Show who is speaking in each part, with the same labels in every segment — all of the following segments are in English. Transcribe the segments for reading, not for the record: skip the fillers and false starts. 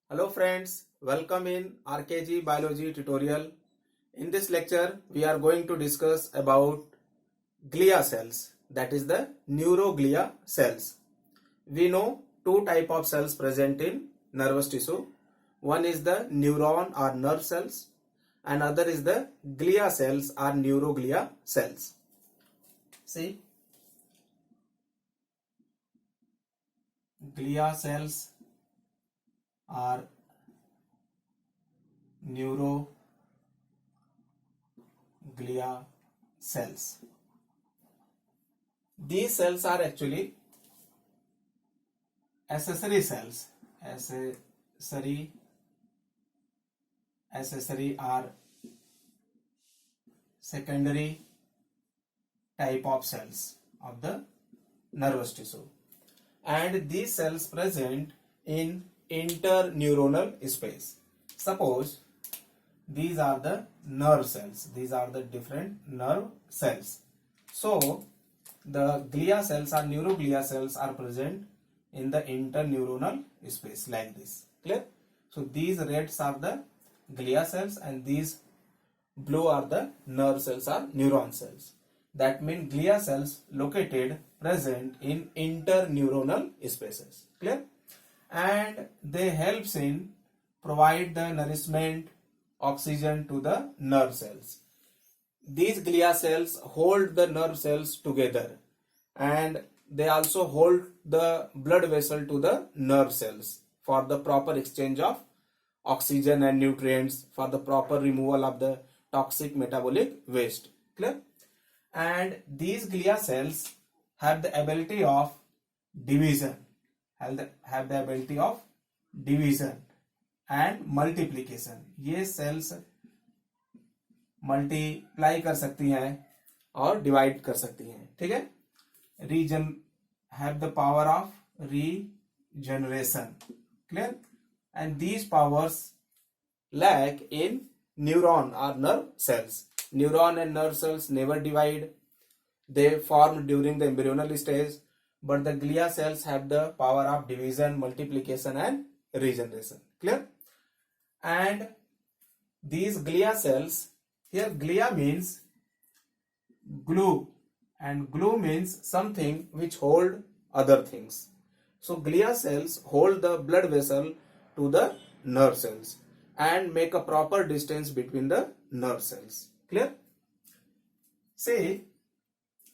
Speaker 1: Hello friends, welcome in RKG Biology tutorial. In this lecture, we are going to discuss about glia cells, that is the neuroglia cells. We know two type of cells present in nervous tissue. One is the neuron or nerve cells, and other is the glia cells or neuroglia cells. See, glia cells are neuroglia cells. These cells are actually accessory cells. Accessory are secondary type of cells of the nervous tissue, and these cells present in interneuronal space. Suppose these are the nerve cells, these are the different nerve cells. So the glia cells or neuroglia cells are present in the interneuronal space like this. Clear? So these reds are the glia cells and these blue are the nerve cells or neuron cells. That means glia cells located present in interneuronal spaces. Clear? And they helps in provide the nourishment, oxygen to the nerve cells. These glia cells hold the nerve cells together, and they also hold the blood vessel to the nerve cells for the proper exchange of oxygen and nutrients, for the proper removal of the toxic metabolic waste. Clear? And these glia cells have the ability of division, have the ability of division and multiplication. ये cells multiply कर सकती हैं और divide कर सकती हैं. ठीक है. Region have the power of regeneration. Clear? And these powers lack in neuron or nerve cells. Neuron and nerve cells never divide. They form during the embryonal stage, but the glia cells have the power of division, multiplication and regeneration. Clear? And these glia cells, here glia means glue, and glue means something which hold other things. So glia cells hold the blood vessel to the nerve cells and make a proper distance between the nerve cells. Clear? Say,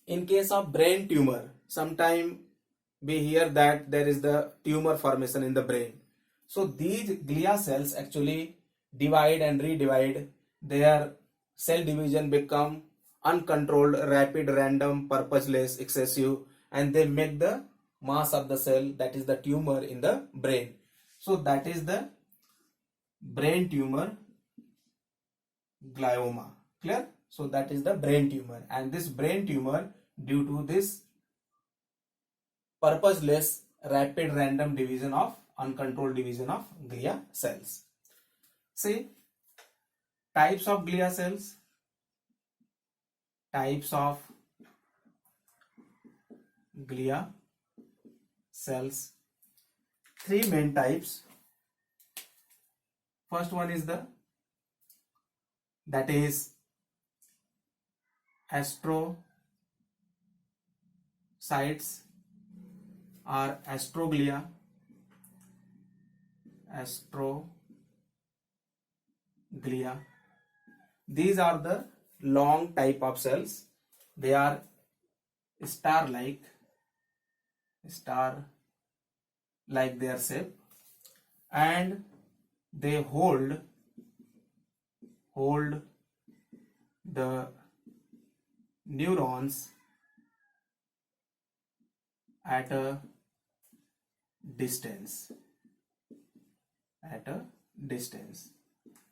Speaker 1: in case of brain tumor, sometime we hear that there is the tumor formation in the brain. So these glia cells actually divide and redivide. Their cell division become uncontrolled, rapid, random, purposeless, excessive, and they make the mass of the cell, that is the tumor in the brain. So that is the brain tumor glioma. Clear? So that is the brain tumor, and this brain tumor, due to this purposeless, rapid, random division of uncontrolled division of glia cells. See, types of glia cells. Types of glia cells. Three main types. First one is that is astrocytes or astroglia. These are the long type of cells. They are star-like their shape, and they hold the neurons at a distance.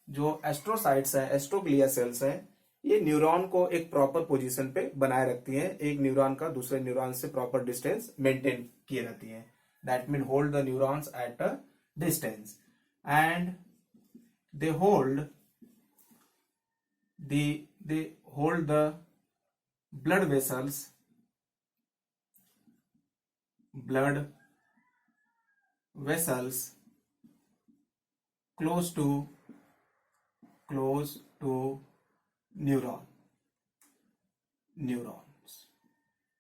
Speaker 1: जो astrocytes है, astroglia sales है, ये neuron को एक proper position पे बनाए रखती हैं. एक न्यूरॉन का दूसरे न्यूरॉन से प्रॉपर डिस्टेंस मेंटेन किए रहती हैं. That mean hold the neurons at a distance, and they hold the blood vessels close to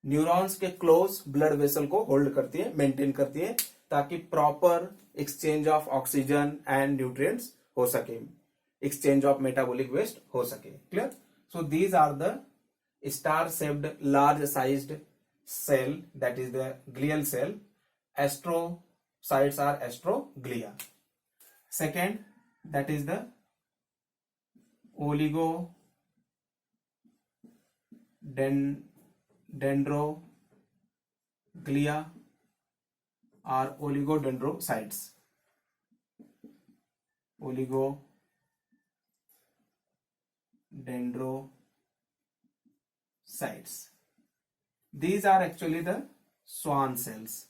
Speaker 1: neurons के क्लोज ब्लड वेसल को होल्ड करती है, मेंटेन करती है, ताकि proper exchange of oxygen and nutrients हो सके, एक्सचेंज ऑफ मेटाबॉलिक वेस्ट हो सके. Clear? So these are the star shaped large sized cell, that is the glial cell. Astrocytes are astroglia. Second, that is the oligodendroglia or oligodendrocytes. Oligodendrocytes. These are actually the Schwann cells.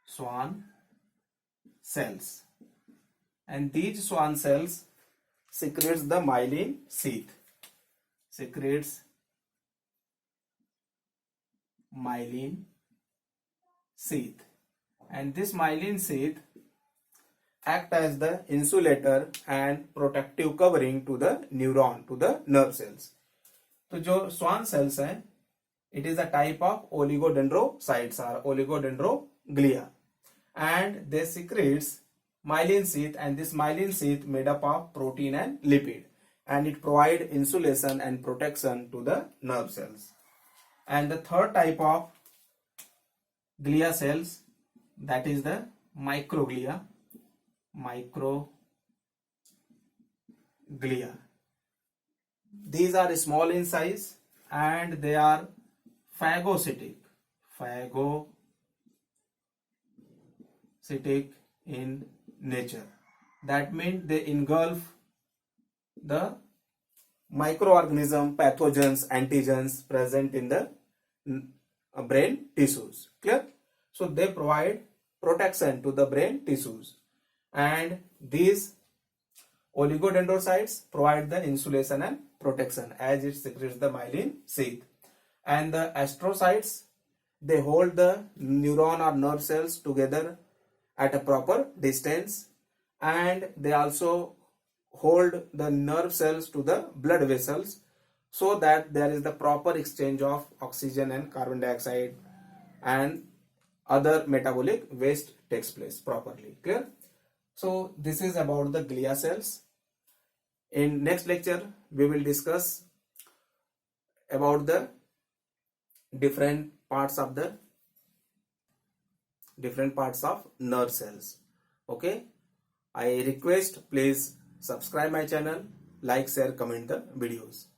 Speaker 1: Schwann cells. And these Schwann cells secretes the myelin sheath. Secretes myelin sheath. And this myelin sheath act as the insulator and protective covering to the neuron, to the nerve cells. तो जो Schwann cells है, it is a type of oligodendrocytes और oligodendroglia, and they secretes myelin sheath, and this myelin sheath made up of protein and lipid, and it provide insulation and protection to the nerve cells. And the third type of glia cells, that is the microglia. These are small in size and they are phagocytic in nature. That means they engulf the microorganism, pathogens, antigens present in the brain tissues. Clear? So they provide protection to the brain tissues, and these oligodendrocytes provide the insulation and protection as it secretes the myelin sheath. And the astrocytes, they hold the neuron or nerve cells together at a proper distance, and they also hold the nerve cells to the blood vessels so that there is the proper exchange of oxygen and carbon dioxide and other metabolic waste takes place properly. Clear? So this is about the glia cells. In next lecture we will discuss about the different parts of nerve cells. Okay, I request please subscribe my channel, like, share, comment the videos.